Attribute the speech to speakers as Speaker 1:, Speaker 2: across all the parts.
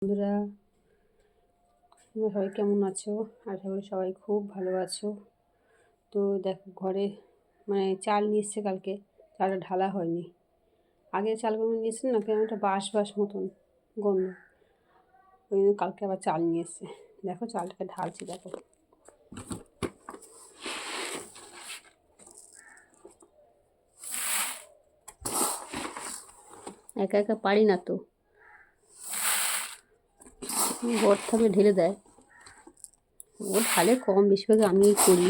Speaker 1: বন্ধুরা, তোমরা সবাই কেমন আছো? আশা করি সবাই খুব ভালো আছো। তো দেখো, ঘরে চাল নিয়ে এসছে কালকে, চালটা ঢালা হয়নি। আগে চালগুলো নিয়ে এসছে না, কেমন একটা বাঁশ বাঁশ মতন গন্ধ, ওই জন্য কালকে আবার চাল নিয়ে এসছে। দেখো চালটাকে ঢালছি, দেখো একা একা পারি না তো, বর থাকলে ঢেলে দেয়। ও ঢালে কম, বেশিরভাগ আমিই করি।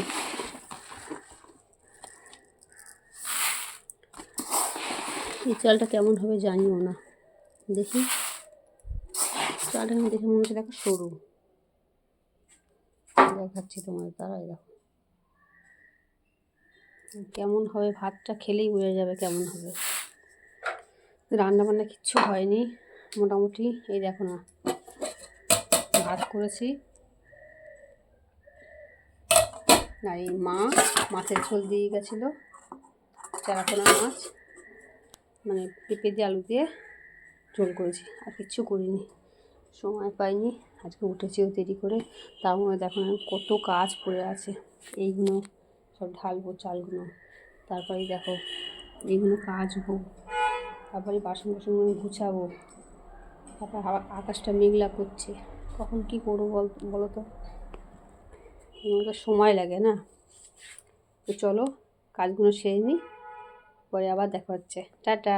Speaker 1: এই চালটা কেমন হবে জানিও না, দেখি চালটা দেখে মনে হচ্ছে দেখো সরু, দেখাচ্ছি তোমার তারাই। দেখো কেমন হবে, ভাতটা খেলেই বোঝা যাবে কেমন হবে। রান্না বান্না কিচ্ছু হয়নি মোটামুটি। এই দেখো না, ভাত করেছি আর এই মাছের ঝোল দিয়ে গেছিলো, চারাপোনা মাছ, পেঁপে দিয়ে আলু দিয়ে ঝোল করেছি, আর কিচ্ছু করিনি, সময় পাইনি। আজকে উঠেছিও দেরি করে, তার মধ্যে দেখো না কত কাজ পড়ে আছে। এইগুলো সব ঢালবো চালগুলো, তারপরে দেখো এইগুলো কাচবো, তারপরে বাসন গুছাবো, তারপর আকাশটা মেঘলা করছে, কখন কি করবো বলো তো, তো সময় লাগে না। তো চলো কাজগুলো সেরে নিই, পরে আবার দেখা হচ্ছে। টাটা।